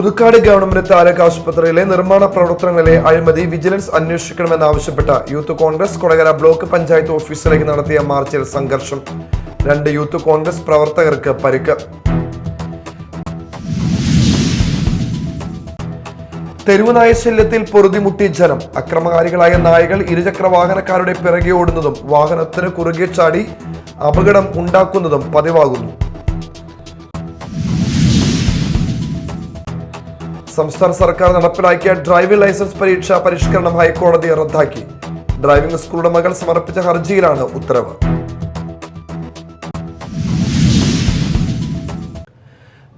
Puthukkad government taluk ആശുപത്രിയിലെ നിർമ്മാണ പ്രവർത്തനങ്ങളിലെ അഴിമതി വിജിലൻസ് അന്വേഷിക്കണമെന്നാവശ്യപ്പെട്ട youth Congress Kodakara block panchayat ഓഫീസിലേക്ക് നടത്തിയ മാർച്ചിൽ സംഘർഷം. 2 യൂത്ത് കോൺഗ്രസ് പ്രവർത്തകർക്ക് പരിക്ക്. തെരുവുനായ ശല്യത്തിൽ പൊറുതിമുട്ടി ജനം. അക്രമകാരികളായ നായകൾ ഇരുചക്ര വാഹനക്കാരുടെ പിറകെ ഓടുന്നതും വാഹനത്തിന് കുറുകെ ചാടി അപകടം ഉണ്ടാക്കുന്നതും പതിവാകുന്നു. സംസ്ഥാന സർക്കാർ നടപ്പിലാക്കിയ ഡ്രൈവിംഗ് ലൈസൻസ് പരീക്ഷ പരിഷ്കരണം ഹൈക്കോടതി റദ്ദാക്കി. ഡ്രൈവിംഗ് സ്കൂൾ ഉടമകൾ സമർപ്പിച്ച ഹർജിയിലാണ് ഉത്തരവ്.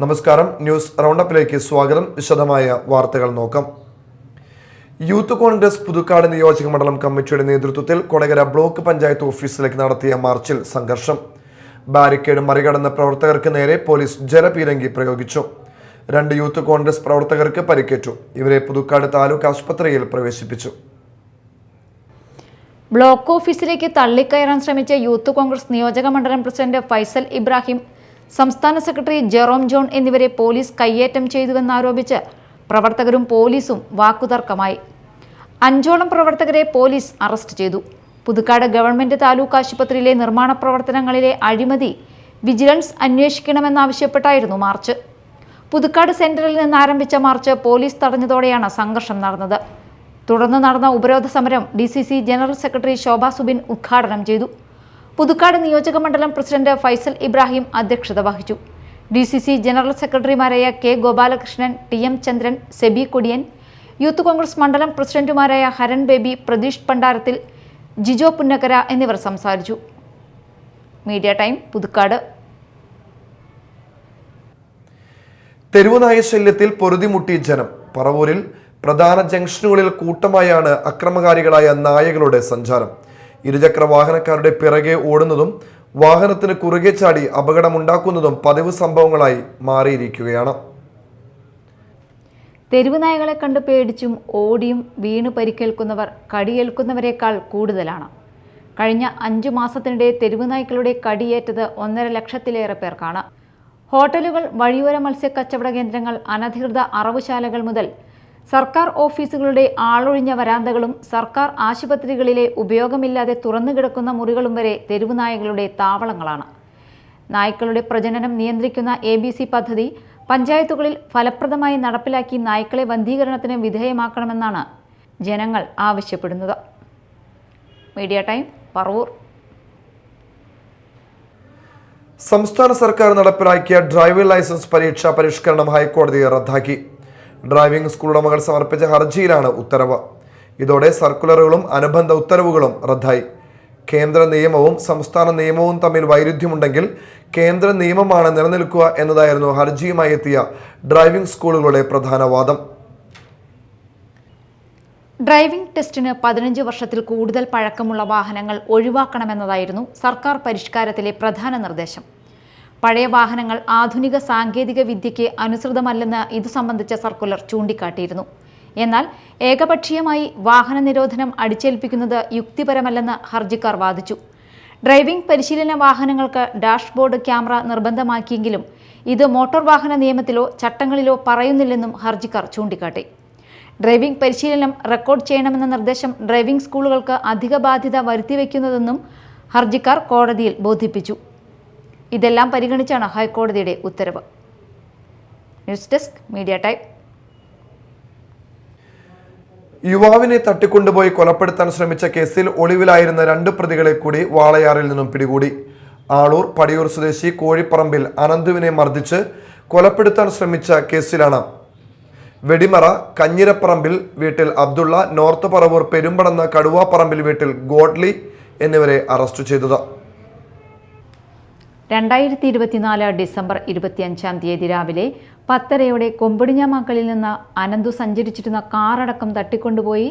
നമസ്കാരം, ന്യൂസ് റൗണ്ടപ്പിലേക്ക് സ്വാഗതം. വിശദമായ വാർത്തകൾ നോക്കാം. യൂത്ത് കോൺഗ്രസ് പുതുക്കാട് നിയോജക മണ്ഡലം കമ്മിറ്റിയുടെ നേതൃത്വത്തിൽ കൊടകര ബ്ലോക്ക് പഞ്ചായത്ത് ഓഫീസിലേക്ക് നടത്തിയ മാർച്ചിൽ സംഘർഷം. ബാരിക്കേഡ് മറികടന്ന പ്രവർത്തകർക്ക് നേരെ പോലീസ് ജലപീരങ്കി പ്രയോഗിച്ചു. 2 യൂത്ത് കോൺഗ്രസ് പ്രവർത്തകർക്ക് പരിക്കേറ്റു. ഇവരെ പുതുക്കാട് താലൂക്ക് ആശുപത്രിയിൽ പ്രവേശിപ്പിച്ചു. ബ്ലോക്ക് ഓഫീസിലേക്ക് തള്ളിക്കയറാൻ ശ്രമിച്ച യൂത്ത് കോൺഗ്രസ് നിയോജക മണ്ഡലം പ്രസിഡന്റ് ഫൈസൽ ഇബ്രാഹിം, സംസ്ഥാന സെക്രട്ടറി ജെറോം ജോൺ എന്നിവരെ പോലീസ് കയ്യേറ്റം ചെയ്തുവെന്നാരോപിച്ച് പ്രവർത്തകരും പോലീസും വാക്കുതർക്കമായി. 5ഓളം പ്രവർത്തകരെ പോലീസ് അറസ്റ്റ് ചെയ്തു. പുതുക്കാട് ഗവൺമെന്റ് താലൂക്ക് ആശുപത്രിയിലെ നിർമ്മാണ പ്രവർത്തനങ്ങളിലെ അഴിമതി വിജിലൻസ് അന്വേഷിക്കണമെന്നാവശ്യപ്പെട്ടായിരുന്നു മാർച്ച്. പുതുക്കാട് സെന്ററിൽ നിന്ന് ആരംഭിച്ച മാർച്ച് പോലീസ് തടഞ്ഞതോടെയാണ് സംഘർഷം നടന്നത്. തുടർന്ന് നടന്ന ഉപരോധ സമരം DCC ജനറൽ സെക്രട്ടറി ശോഭ സുബിൻ ഉദ്ഘാടനം ചെയ്തു. പുതുക്കാട് നിയോജക മണ്ഡലം പ്രസിഡന്റ് ഫൈസൽ ഇബ്രാഹിം അധ്യക്ഷത വഹിച്ചു. DCC ജനറൽ സെക്രട്ടറിമാരായ K ഗോപാലകൃഷ്ണൻ, TM ചന്ദ്രൻ, സെബി കൊടിയൻ, യൂത്ത് കോൺഗ്രസ് മണ്ഡലം പ്രസിഡന്റുമാരായ ഹരൺ ബേബി, പ്രതീഷ് പണ്ടാരത്തിൽ, ജിജോ പുന്നക്കര എന്നിവർ സംസാരിച്ചു. Media time, Puthukkad. തെരുവുനായ ശല്യത്തിൽ പൊറുതിമുട്ടി ജനം. പറവൂരിൽ പ്രധാന ജംഗ്ഷനുകളിൽ കൂട്ടമായാണ് അക്രമകാരികളായ നായകളുടെ സഞ്ചാരം. ഇരുചക്ര വാഹനക്കാരുടെ പിറകെ ഓടുന്നതും വാഹനത്തിന് കുറുകെ ചാടി അപകടമുണ്ടാക്കുന്നതും പതിവ് സംഭവങ്ങളായി മാറിയിരിക്കുകയാണ്. തെരുവുനായകളെ കണ്ട് പേടിച്ചും ഓടിയും വീണ് പരിക്കേൽക്കുന്നവർ കടിയേൽക്കുന്നവരെക്കാൾ കൂടുതലാണ്. കഴിഞ്ഞ 5 മാസത്തിനിടെ തെരുവുനായ്ക്കളുടെ കടിയേറ്റത് 1.5 ലക്ഷത്തിലേറെ പേർക്കാണ്. ഹോട്ടലുകൾ, വഴിയോര മത്സ്യക്കച്ചവട കേന്ദ്രങ്ങൾ, അനധികൃത അറവുശാലകൾ മുതൽ സർക്കാർ ഓഫീസുകളുടെ ആളൊഴിഞ്ഞ വരാന്തകളും സർക്കാർ ആശുപത്രികളിലെ ഉപയോഗമില്ലാതെ തുറന്നുകിടക്കുന്ന മുറികളും വരെ തെരുവുനായകളുടെ താവളങ്ങളാണ്. നായ്ക്കളുടെ പ്രജനനം നിയന്ത്രിക്കുന്ന ABC പദ്ധതി പഞ്ചായത്തുകളിൽ ഫലപ്രദമായി നടപ്പിലാക്കി നായ്ക്കളെ വന്ധീകരണത്തിന് വിധേയമാക്കണമെന്നാണ് ജനങ്ങൾ ആവശ്യപ്പെടുന്നത്. Media time, Paravur. സംസ്ഥാന സർക്കാർ നടപ്പിലാക്കിയ ഡ്രൈവിംഗ് ലൈസൻസ് പരീക്ഷ പരിഷ്കരണം ഹൈക്കോടതി റദ്ദാക്കി. ഡ്രൈവിംഗ് സ്കൂൾ ഉടമകൾ സമർപ്പിച്ച ഹർജിയിലാണ് ഉത്തരവ്. ഇതോടെ സർക്കുലറുകളും അനുബന്ധ ഉത്തരവുകളും റദ്ദായി. കേന്ദ്ര നിയമവും സംസ്ഥാന നിയമവും തമ്മിൽ വൈരുദ്ധ്യമുണ്ടെങ്കിൽ കേന്ദ്ര നിയമമാണ് നിലനിൽക്കുക എന്നതായിരുന്നു ഹർജിയുമായി എത്തിയ ഡ്രൈവിംഗ് സ്കൂളുകളുടെ പ്രധാന വാദം. ഡ്രൈവിംഗ് ടെസ്റ്റിന് 15 വർഷത്തിൽ കൂടുതൽ പഴക്കമുള്ള വാഹനങ്ങൾ ഒഴിവാക്കണമെന്നതായിരുന്നു സർക്കാർ പരിഷ്കാരത്തിലെ പ്രധാന നിർദ്ദേശം. പഴയ വാഹനങ്ങൾ ആധുനിക സാങ്കേതിക വിദ്യയ്ക്ക് അനുസൃതമല്ലെന്ന് ഇതു സംബന്ധിച്ച സർക്കുലർ ചൂണ്ടിക്കാട്ടിയിരുന്നു. എന്നാൽ ഏകപക്ഷീയമായി വാഹന നിരോധനം അടിച്ചേൽപ്പിക്കുന്നത് യുക്തിപരമല്ലെന്ന് ഹർജിക്കാർ വാദിച്ചു. ഡ്രൈവിംഗ് പരിശീലന വാഹനങ്ങൾക്ക് ഡാഷ്ബോർഡ് ക്യാമറ നിർബന്ധമാക്കിയെങ്കിലും ഇത് മോട്ടോർ വാഹന നിയമത്തിലോ ചട്ടങ്ങളിലോ പറയുന്നില്ലെന്നും ഹർജിക്കാർ ചൂണ്ടിക്കാട്ടി. ഡ്രൈവിംഗ് പരിശീലനം റെക്കോർഡ് ചെയ്യണമെന്ന നിർദ്ദേശം ഡ്രൈവിംഗ് സ്കൂളുകൾക്ക് അധിക ബാധ്യത വരുത്തിവെക്കുന്നതെന്നും ഹർജിക്കാർ കോടതിയിൽ ബോധിപ്പിച്ചു. ഇതെല്ലാം പരിഗണിച്ചാണ് ഹൈക്കോടതിയുടെ ഉത്തരവ്. News desk, media time. യുവാവിനെ തട്ടിക്കൊണ്ടുപോയി കൊലപ്പെടുത്താൻ ശ്രമിച്ച കേസിൽ ഒളിവിലായിരുന്ന 2 പ്രതികളെ കൂടി വാളയാറിൽ നിന്നും പിടികൂടി. ആളൂർ പടിയൂർ സ്വദേശി കോഴിപ്പറമ്പിൽ അനന്തുവിനെ മർദ്ദിച്ച് കൊലപ്പെടുത്താൻ ശ്രമിച്ച കേസിലാണ് വെടിമറ കഞ്ഞിരപ്പറമ്പിൽ വീട്ടിൽ അബ്ദുള്ള, നോർത്ത് പറവൂർ പെരുമ്പടന്ന കടുവാപ്പറമ്പിൽ വീട്ടിൽ ഗോഡ്ലി എന്നിവരെ അറസ്റ്റ് ചെയ്തത്. 2024 ഡിസംബർ 25-ാം തീയതി രാവിലെ 10:30 കൊമ്പടിഞ്ഞാമാക്കളിൽ നിന്ന് അനന്തു സഞ്ചരിച്ചിരുന്ന കാറടക്കം തട്ടിക്കൊണ്ടുപോയി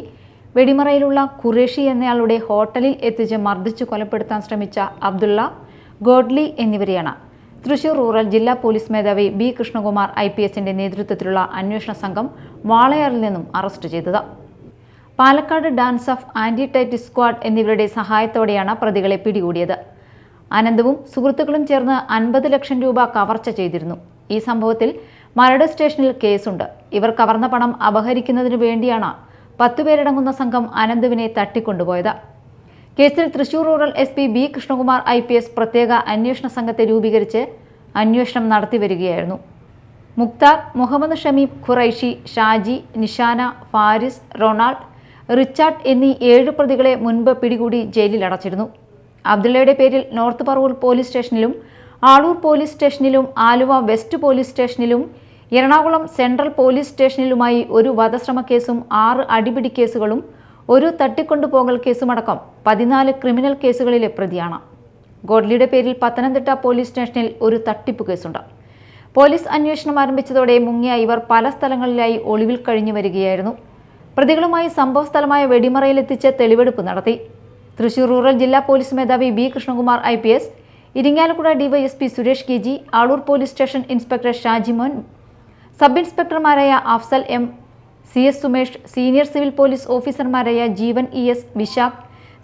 വെടിമറയിലുള്ള ഖുറേഷി എന്നയാളുടെ ഹോട്ടലിൽ എത്തിച്ച് മർദ്ദിച്ച് കൊലപ്പെടുത്താൻ ശ്രമിച്ച അബ്ദുള്ള, ഗോഡ്ലി എന്നിവരെയാണ് തൃശൂർ റൂറൽ ജില്ലാ പോലീസ് മേധാവി B കൃഷ്ണകുമാർ IPSന്റെ നേതൃത്വത്തിലുള്ള അന്വേഷണ സംഘം വാളയാറിൽ നിന്നും അറസ്റ്റ് ചെയ്തത്. പാലക്കാട് ഡാൻസ് ഓഫ് ആന്റി ടൈറ്റിസ് സ്ക്വാഡ് എന്നിവരുടെ സഹായത്തോടെയാണ് പ്രതികളെ പിടികൂടിയത്. അനന്തവും സുഹൃത്തുക്കളും ചേർന്ന് 50 ലക്ഷം രൂപ കവർച്ച ചെയ്തിരുന്നു. ഈ സംഭവത്തിൽ മരട് സ്റ്റേഷനിൽ കേസുണ്ട്. ഇവർ കവർന്ന പണം അപഹരിക്കുന്നതിനു വേണ്ടിയാണ് 10 പേരടങ്ങുന്ന സംഘം അനന്തുവിനെ തട്ടിക്കൊണ്ടുപോയത്. കേസിൽ Thrissur rural SP B Krishnakumar IPS പ്രത്യേക അന്വേഷണ സംഘത്തെ രൂപീകരിച്ച് അന്വേഷണം നടത്തിവരികയായിരുന്നു. മുക്താർ, മുഹമ്മദ് ഷമീം, ഖുറൈഷി, ഷാജി, നിഷാന, ഫാരിസ്, റൊണാൾഡ്, റിച്ചാർഡ് എന്നീ 7 പ്രതികളെ മുൻപ് പിടികൂടി ജയിലിൽ അടച്ചിരുന്നു. അബ്ദുള്ളയുടെ പേരിൽ നോർത്ത് പറവൂർ പോലീസ് സ്റ്റേഷനിലും ആളൂർ പോലീസ് സ്റ്റേഷനിലും ആലുവ വെസ്റ്റ് പോലീസ് സ്റ്റേഷനിലും എറണാകുളം സെൻട്രൽ പോലീസ് സ്റ്റേഷനിലുമായി ഒരു വധശ്രമ കേസും 6 അടിപിടി കേസുകളും ഒരു തട്ടിക്കൊണ്ടുപോകൽ കേസുമടക്കം 14 ക്രിമിനൽ കേസുകളിലെ പ്രതിയാണ്. ഗോഡ്ലിയുടെ പേരിൽ പത്തനംതിട്ട പോലീസ് സ്റ്റേഷനിൽ ഒരു തട്ടിപ്പ് കേസുണ്ട്. പോലീസ് അന്വേഷണം ആരംഭിച്ചതോടെ മുങ്ങിയ ഇവർ പല സ്ഥലങ്ങളിലായി ഒളിവിൽ കഴിഞ്ഞു വരികയായിരുന്നു. പ്രതികളുമായി സംഭവസ്ഥലമായ വെടിമറയിലെത്തിച്ച് തെളിവെടുപ്പ് നടത്തി. തൃശൂർ റൂറൽ ജില്ലാ പോലീസ് മേധാവി B Krishnakumar IPS, Irinjalakuda DYSP Suresh KG, Aloor police station inspector Shajimon, sub ഇൻസ്പെക്ടർമാരായ Afsal M, CS Sumesh, senior civil police ഓഫീസർമാരായ Jeevan ES, Vishakh,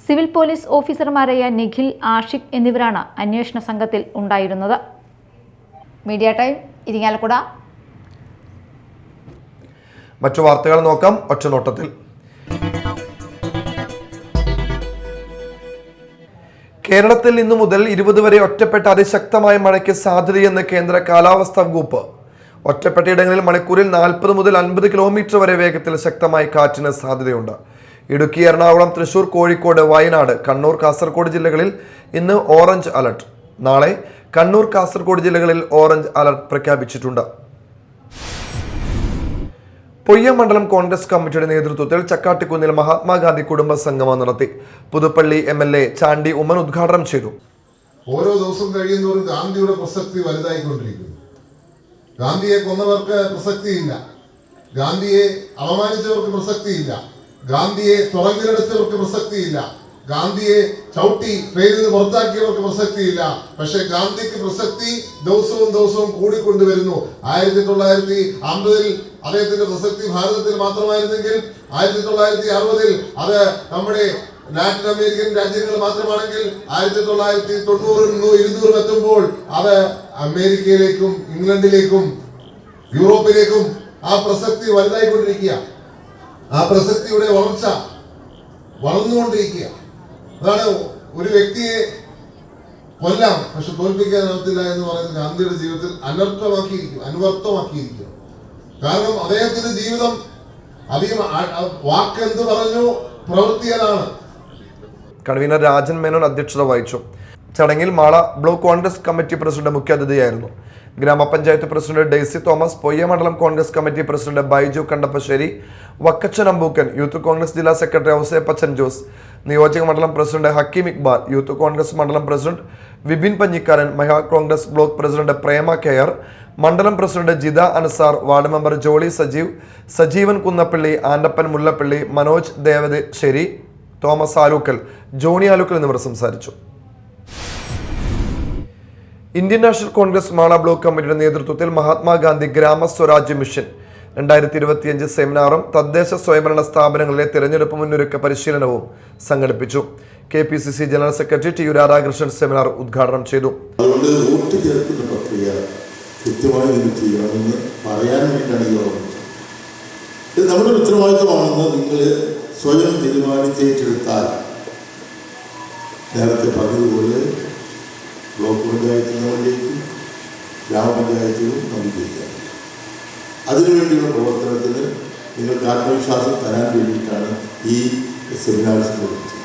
civil police ഓഫീസർമാരായ നിഖിൽ, ആഷിഖ് എന്നിവരാണ് അന്വേഷണ സംഘത്തിൽ ഉണ്ടായിരുന്നത്. Media time, Irinjalakuda. മറ്റു വാർത്തകൾ നോക്കാം ഒറ്റനോട്ടത്തിൽ. കേരളത്തിൽ ഇന്നു മുതൽ 20 വരെ ഒറ്റപ്പെട്ട അതിശക്തമായ മഴയ്ക്ക് സാധ്യതയെന്ന് കേന്ദ്ര കാലാവസ്ഥാ വകുപ്പ്. ഒറ്റപ്പെട്ടയിടങ്ങളിൽ മണിക്കൂറിൽ 40 മുതൽ 50 കിലോമീറ്റർ വരെ വേഗത്തിൽ ശക്തമായ കാറ്റിന് സാധ്യതയുണ്ട്. ഇടുക്കി, എറണാകുളം, തൃശൂർ, കോഴിക്കോട്, വയനാട്, കണ്ണൂർ, കാസർഗോഡ് ജില്ലകളിൽ ഇന്ന് ഓറഞ്ച് അലർട്ട്. നാളെ കണ്ണൂർ, കാസർഗോഡ് ജില്ലകളിൽ ഓറഞ്ച് അലർട്ട് പ്രഖ്യാപിച്ചിട്ടുണ്ട്. പൊയ്യ മണ്ഡലം കോൺഗ്രസ് കമ്മിറ്റിയുടെ നേതൃത്വത്തിൽ ചക്കാട്ടിക്കുന്നിൽ മഹാത്മാഗാന്ധി കുടുംബ സംഗമം നടത്തി. പുതുപ്പള്ളി MLA ചാണ്ടി ഉമ്മൻ ഉദ്ഘാടനം ചെയ്തു. ഓരോ ദിവസം കഴിയുന്നതോറും ഗാന്ധിയുടെ പ്രസക്തി വലുതായിക്കൊണ്ടിരിക്കുന്നു. ഗാന്ധിയെ കൊന്നവർക്ക് പ്രസക്തിയില്ല, ഗാന്ധിയെ അപമാനിച്ചവർക്ക് പ്രസക്തിയില്ല, ഗാന്ധിയെ തുറങ്കിലടച്ചവർക്ക് പ്രസക്തിയില്ല, ഗാന്ധിയെ ചവിട്ടി ട്രെയിനിൽ നിന്ന് പുറത്താക്കിയവർക്ക് പ്രസക്തിയില്ല. പക്ഷെ ഗാന്ധിക്ക് പ്രസക്തി ദിവസവും കൂടിക്കൊണ്ടുവരുന്നു. 1950 അദ്ദേഹത്തിന്റെ പ്രസക്തി ഭാരതത്തിൽ മാത്രമായിരുന്നെങ്കിൽ 1960 അത് നമ്മുടെ ലാറ്റിൻ അമേരിക്കൻ രാജ്യങ്ങൾ മാത്രമാണെങ്കിൽ 1990 200 എത്തുമ്പോൾ അത് അമേരിക്കയിലേക്കും ഇംഗ്ലണ്ടിലേക്കും യൂറോപ്പിലേക്കും ആ പ്രസക്തി വലുതായിക്കൊണ്ടിരിക്കുക. ആ പ്രസക്തിയുടെ വളർച്ച വളർന്നുകൊണ്ടിരിക്കുക. അതാണ് ഒരു വ്യക്തിയെ കൊല്ലാം പക്ഷെ തോൽപ്പിക്കാനാവത്തില്ല എന്ന് പറയുന്നത് ഗാന്ധിയുടെ ജീവിതത്തിൽ അനർത്ഥമാക്കിയിരിക്കുക. കാരണം അദ്ദേഹത്തിന്റെ ജീവിതം അധികം വാക്കെന്ത് പറഞ്ഞു പ്രവൃത്തിയതാണ്. കൺവീനർ രാജൻ മേനോൻ അധ്യക്ഷത വഹിച്ചു. ചടങ്ങിൽ Mala block Congress committee president മുഖ്യാതിഥിയായിരുന്നു. Grama panchayat president Daisy Thomas, Poyya മണ്ഡലം Congress committee president Baiju Kandappassery, Vakkachan Ambookan, youth Congress ജില്ലാ സെക്രട്ടറി ഔസേപ്പച്ചൻ ജോസ്, നിയോജക മണ്ഡലം president Hakeem Iqbal, youth Congress മണ്ഡലം president Vipin Panjikkaran, Mahila Congress block president Prema കെയർ, മണ്ഡലം president Jitha Ansar, ward member Jolly Sajeev, Sajeevan Kunnappally, Andappan Mullappally, Manoj Devadassery, Thomas Alookkal, Johny Alookkal എന്നിവർ സംസാരിച്ചു. Indian National Congress Mala block കമ്മിറ്റിയുടെ നേതൃത്വത്തിൽ മഹാത്മാഗാന്ധി ഗ്രാമസ്വരാജ്യ മിഷൻ 2025 സെമിനാറും തദ്ദേശ സ്വയംഭരണ സ്ഥാപനങ്ങളിലെ തിരഞ്ഞെടുപ്പ് മുന്നൊരുക്ക പരിശീലനവും സംഘടിപ്പിച്ചു. KPCC general secretary TU Radhakrishnan seminar ഉദ്ഘാടനം ചെയ്തു. അതുകൊണ്ട് വോട്ട് ചേർക്കുന്ന പ്രക്രിയ കൃത്യമായി നിങ്ങൾ ചെയ്യണമെന്ന് പറയാൻ വേണ്ടിയാണ് ഈ ഓർമ്മ. ഇത് നമ്മുടെ ഉത്തരവാദിത്തമാണെന്ന് നിങ്ങൾ സ്വയം തീരുമാനിച്ചേറ്റെടുത്താൽ നേരത്തെ പറഞ്ഞതുപോലെ ബ്ലോക്ക് പഞ്ചായത്തിൽ വേണ്ടിയിട്ട് ഗ്രാമപഞ്ചായത്തിലും നമുക്ക് ചെയ്യാം. അതിനുവേണ്ടിയുള്ള പ്രവർത്തനത്തിന് നിങ്ങൾക്ക് ആത്മവിശ്വാസം തരാൻ വേണ്ടിയിട്ടാണ് ഈ സെമിനാർ സംഘടിപ്പിച്ചത്.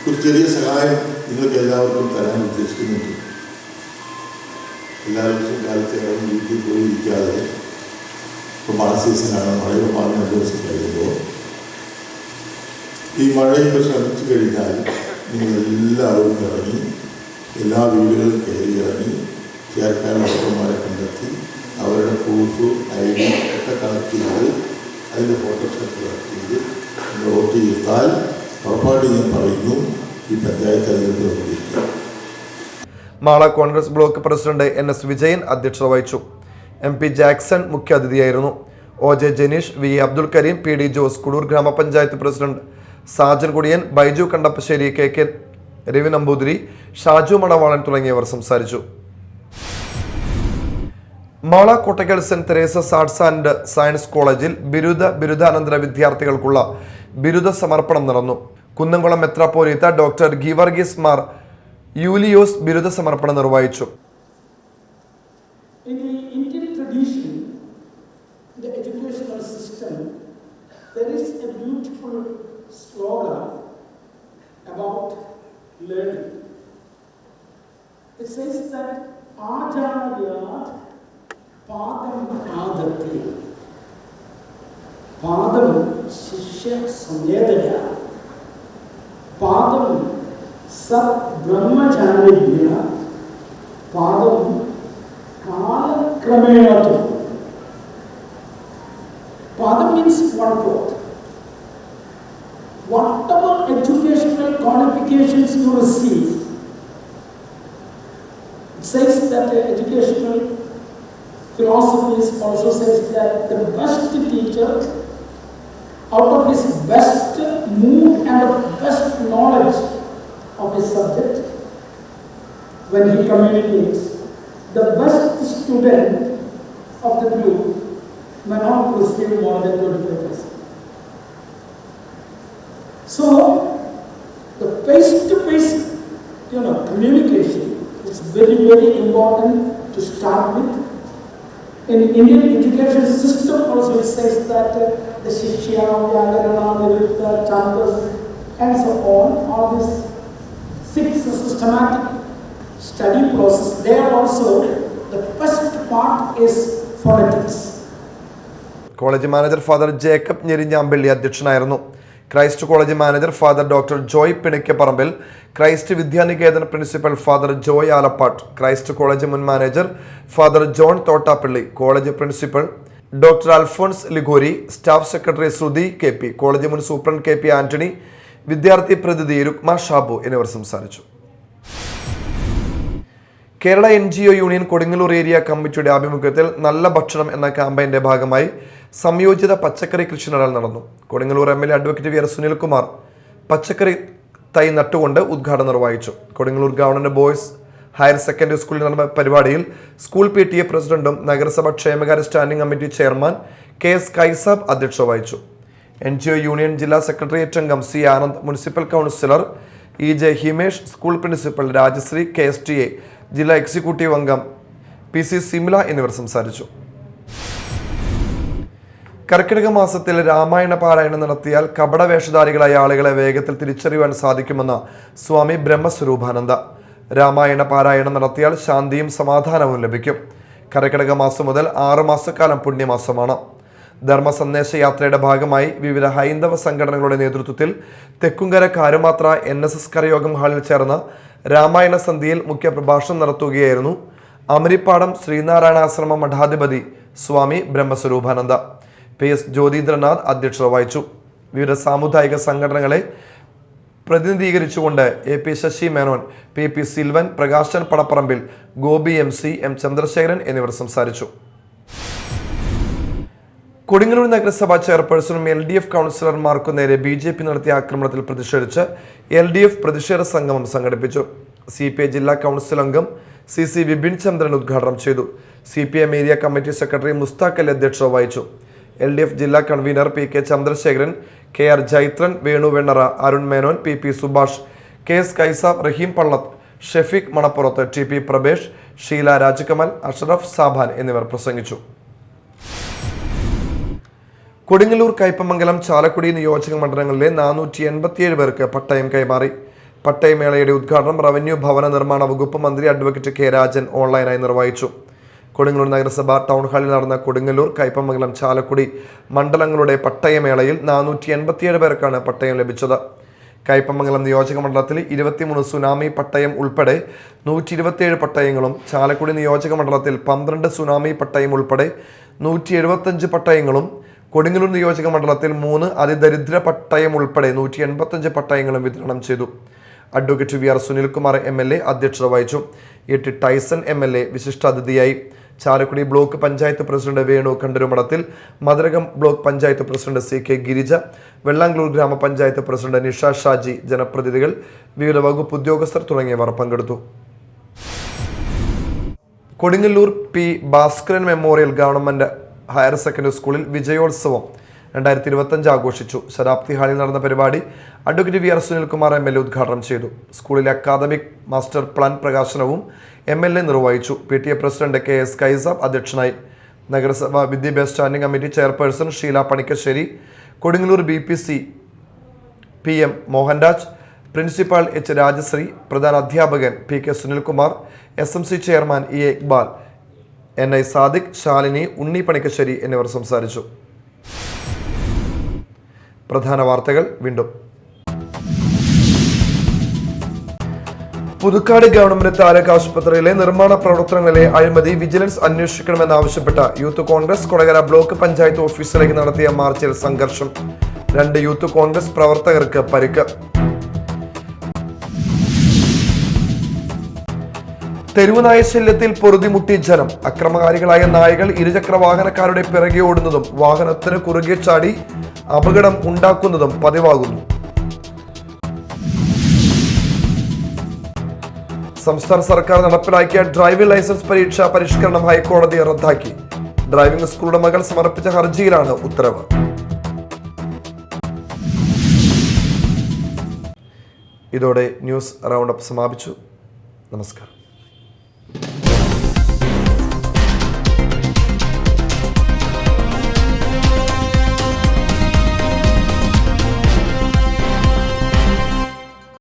ഒരു ചെറിയ സഹായം നിങ്ങൾക്ക് എല്ലാവർക്കും തരാൻ ഉദ്ദേശിക്കുന്നുണ്ട്. എല്ലാ ദിവസവും കാലത്തെ വീട്ടിൽ പോയിരിക്കാതെ ഇപ്പോൾ മഴ സീസണാണ്, മഴയുടെ 12 ദിവസം കഴിയുമ്പോൾ ഈ മഴയൊക്കെ ശ്രമിച്ചു കഴിഞ്ഞാൽ നിങ്ങൾ എല്ലാവരും ഇറങ്ങി എല്ലാ വീടുകളും കയറി ഇറങ്ങി ചേർക്കാനുള്ള ഡോക്ടർമാരെ കണ്ടെത്തി അവരുടെ പ്രൂഫ് ID ഒക്കെ കളക്ട് ചെയ്ത് അതിൻ്റെ ഫോട്ടോഷോപ്പ് കളക്ട് ചെയ്ത് വോട്ട് ചെയ്താൽ ഉറപ്പായിട്ട് ഞാൻ പറയുന്നു ഈ പഞ്ചായത്ത് തെരഞ്ഞെടുപ്പ്. Mala Congress block president NS Vijayan അധ്യക്ഷത വഹിച്ചു. MP ജാക്സൺ മുഖ്യാതിഥിയായിരുന്നു. OJ Janeesh, VA Abdul Kareem, PD Jose, Kudoor grama panchayat president Sajan Kudiyan, Baiju Kandappassery, KK Ravi Namboothiri, Shaju Manavalan തുടങ്ങിയവർ സംസാരിച്ചു. Mala Kottakkal Saint Theresa's arts and science കോളേജിൽ ബിരുദാനന്തര വിദ്യാർത്ഥികൾക്കുള്ള ബിരുദ സമർപ്പണം നടന്നു. കുന്നംകുളം മെത്രാപ്പോലീത്ത ഡോക്ടർ ഗീവർഗീസ് മാർ യൂലിയോസ് ബിരുദ സമർപ്പണം നിർവഹിച്ചു. In the Indian tradition, the educational system, there is a beautiful slogan about learning. It says that Acharyat Padam Adati. Padam Shishya Samyedaya. Padam Sat Brahmacharya. Padam Kalakramenato. Padam means 1/4. Whatever educational qualifications you receive, it says that the educational philosophy also says that the best teacher, out of his best mood and of best knowledge of his subject, when he communicates, the best student of the group may not receive more than 25%. So, the face-to-face, communication is very, very important to start with. In Indian education system also it says that the Shishya, Vyakarana, Nirutta, Chandas, and so on, all these 6 systematic study process, there also the first part is phonetics. College manager father Jacob Njerinjampilly അധ്യക്ഷനായിരുന്നു. Christ college manager father doctor Joy Pinikkaparambil, Christ Vidyaniketan principal father Joy Alappatt, Christ college മുൻ manager father John Thottappilly, college principal doctor Alphonse Ligori, staff secretary Sruthi KP, college മുൻ superintendent KP Antony, വിദ്യാർത്ഥി പ്രതിനിധി രുക്മ ഷാബു എന്നിവർ സംസാരിച്ചു. Kerala NGO union Kodungallur area കമ്മിറ്റിയുടെ ആഭിമുഖ്യത്തിൽ നല്ല ഭക്ഷണം എന്ന ക്യാമ്പയിന്റെ ഭാഗമായി സംയോജിത പച്ചക്കറി കൃഷി നടൽ നടന്നു. Kodungallur MLA advocate VR Sunilkumar പച്ചക്കറി തൈ നട്ടുകൊണ്ട് ഉദ്ഘാടനം നിർവഹിച്ചു. Kodungallur government boys higher secondary സ്കൂളിൽ നടന്ന പരിപാടിയിൽ സ്കൂൾ PTA പ്രസിഡന്റും നഗരസഭ ക്ഷേമകാര്യ standing committee chairman KS Kaisab അധ്യക്ഷത വഹിച്ചു. NGO യൂണിയൻ ജില്ലാ സെക്രട്ടേറിയറ്റ് അംഗം C Anand, municipal councillor EJ Himesh, school principal Rajasree, KSTA ജില്ലാ എക്സിക്യൂട്ടീവ് അംഗം PC സിംല എന്നിവർ സംസാരിച്ചു. കർക്കിടക മാസത്തിൽ രാമായണ പാരായണം നടത്തിയാൽ കപട വേഷധാരികളായ ആളുകളെ വേഗത്തിൽ തിരിച്ചറിയുവാൻ സാധിക്കുമെന്ന് സ്വാമി ബ്രഹ്മസ്വരൂപാനന്ദ. രാമായണ പാരായണം നടത്തിയാൽ ശാന്തിയും സമാധാനവും ലഭിക്കും. കർക്കിടക മാസം മുതൽ 6 മാസക്കാലം പുണ്യമാസമാണ്. ധർമ്മ സന്ദേശ യാത്രയുടെ ഭാഗമായി വിവിധ ഹൈന്ദവ സംഘടനകളുടെ നേതൃത്വത്തിൽ തെക്കുംകര കാരുമാത്ര NSS കരയോഗം ഹാളിൽ ചേർന്ന രാമായണ സന്ധ്യയിൽ മുഖ്യ പ്രഭാഷണം നടത്തുകയായിരുന്നു അമരിപ്പാടം ശ്രീനാരായണാശ്രമ മഠാധിപതി സ്വാമി ബ്രഹ്മസ്വരൂപാനന്ദ. PS ജ്യോതീന്ദ്രനാഥ് അധ്യക്ഷത വഹിച്ചു. വിവിധ സാമുദായിക സംഘടനകളെ പ്രതിനിധീകരിച്ചുകൊണ്ട് AP Sasi Menon, PP Silvan, Prakashan പടപ്പറമ്പിൽ, Gopi MC, M Chandrasekharan എന്നിവർ സംസാരിച്ചു. കൊടുങ്ങല്ലൂർ നഗരസഭാ ചെയർപേഴ്സണും LDF കൗൺസിലർമാർക്കു നേരെ BJP നടത്തിയ ആക്രമണത്തിൽ പ്രതിഷേധിച്ച് LDF പ്രതിഷേധ സംഗമം സംഘടിപ്പിച്ചു. CPI ജില്ലാ കൗൺസിൽ അംഗം CC വിപിൻ ചന്ദ്രൻ ഉദ്ഘാടനം ചെയ്തു. CPM area committee secretary Mushtaq Ali അധ്യക്ഷത വഹിച്ചു. LDF ജില്ലാ convener PK Chandrasekharan, KR Jaithran, Venu Vennara, Arun Menon, PP Subhash, KS Kaisab, Raheem Pallath, Shefeeq Manappurath, TP Prabhesh, Sheela രാജകമൽ, Ashraf Saban എന്നിവർ പ്രസംഗിച്ചു. കൊടുങ്ങല്ലൂർ, കയ്പമംഗലം, ചാലക്കുടി നിയോജക മണ്ഡലങ്ങളിലെ 487 പേർക്ക് പട്ടയം കൈമാറി. പട്ടയമേളയുടെ ഉദ്ഘാടനം റവന്യൂ ഭവന നിർമ്മാണ വകുപ്പ് മന്ത്രി അഡ്വക്കേറ്റ് K രാജൻ ഓൺലൈനായി നിർവഹിച്ചു. കൊടുങ്ങല്ലൂർ നഗരസഭ ടൗൺ ഹാളിൽ നടന്ന കൊടുങ്ങല്ലൂർ, കയ്പമംഗലം, ചാലക്കുടി മണ്ഡലങ്ങളുടെ പട്ടയമേളയിൽ 487 പേർക്കാണ് പട്ടയം ലഭിച്ചത്. കയ്പമംഗലം നിയോജക മണ്ഡലത്തിൽ 23 സുനാമി പട്ടയം ഉൾപ്പെടെ 127 പട്ടയങ്ങളും, ചാലക്കുടി നിയോജക മണ്ഡലത്തിൽ 12 സുനാമി പട്ടയം ഉൾപ്പെടെ 175 പട്ടയങ്ങളും, കൊടുങ്ങല്ലൂർ നിയോജക മണ്ഡലത്തിൽ 3 അതിദരിദ്ര പട്ടയം ഉൾപ്പെടെ 185 പട്ടയങ്ങളും വിതരണം ചെയ്തു. അഡ്വക്കേറ്റ് VR സുനിൽകുമാർ MLA അധ്യക്ഷത വഹിച്ചു. ET ടൈസൺ MLA വിശിഷ്ടാതിഥിയായി. Chalakudy block panchayat president Venu Kandarumadathil, Madhurakam block panchayat president CK Girija, Vellangallur grama panchayat president Nisha Shaji, ജനപ്രതിനിധികൾ, വിവിധ വകുപ്പ് ഉദ്യോഗസ്ഥർ തുടങ്ങിയവർ പങ്കെടുത്തു. Kodungallur P Bhaskaran memorial government higher secondary സ്കൂളിൽ വിജയോത്സവം 2025 ആഘോഷിച്ചു. ശതാബ്ദി ഹാളിൽ നടന്ന പരിപാടി advocate V R Sunilkumar MLA ഉദ്ഘാടനം ചെയ്തു. സ്കൂളിലെ അക്കാദമിക് മാസ്റ്റർ പ്ലാൻ പ്രകാശനവും MLA നിർവഹിച്ചു. PTA പ്രസിഡന്റ് KS കൈസാബ് അധ്യക്ഷനായി. നഗരസഭ വിദ്യാഭ്യാസ standing committee chairperson Sheela Panikkassery, Kodungallur BPC PM Mohanraj, principal H Rajasree, പ്രധാന അധ്യാപകൻ PK Sunilkumar, SMC chairman E Iqbal, NI Sadiq, Shalini, Unni Panikkassery എന്നിവർ സംസാരിച്ചു. പ്രധാന വാർത്തകൾ വീണ്ടും. പുതുക്കാട് ഗവൺമെന്റ് താലൂക്ക് ആശുപത്രിയിലെ നിർമ്മാണ പ്രവർത്തനങ്ങളിലെ അഴിമതി വിജിലൻസ് അന്വേഷിക്കണമെന്നാവശ്യപ്പെട്ട youth Congress Kodakara block panchayat ഓഫീസിലേക്ക് നടത്തിയ മാർച്ചിൽ സംഘർഷം. 2 യൂത്ത് കോൺഗ്രസ് പ്രവർത്തകർക്ക് പരിക്ക്. തെരുവുനായ ശല്യത്തിൽ പൊറുതിമുട്ടി ജനം. അക്രമകാരികളായ നായകൾ ഇരുചക്ര വാഹനക്കാരുടെ പിറകെ ഓടുന്നതും വാഹനത്തിന് കുറുകെ ചാടി അപകടം ഉണ്ടാക്കുന്നതും പതിവാകുന്നു. സംസ്ഥാന സർക്കാർ നടപ്പിലാക്കിയ ഡ്രൈവിംഗ് ലൈസൻസ് പരീക്ഷാ പരിഷ്കരണം ഹൈക്കോടതി റദ്ദാക്കി. ഡ്രൈവിംഗ് സ്കൂൾ ഉടമകൾ സമർപ്പിച്ച ഹർജിയിലാണ് ഉത്തരവ്. ഇതോടെ ന്യൂസ് റൗണ്ട് അപ്പ് സമാപിച്ചു. നമസ്കാരം.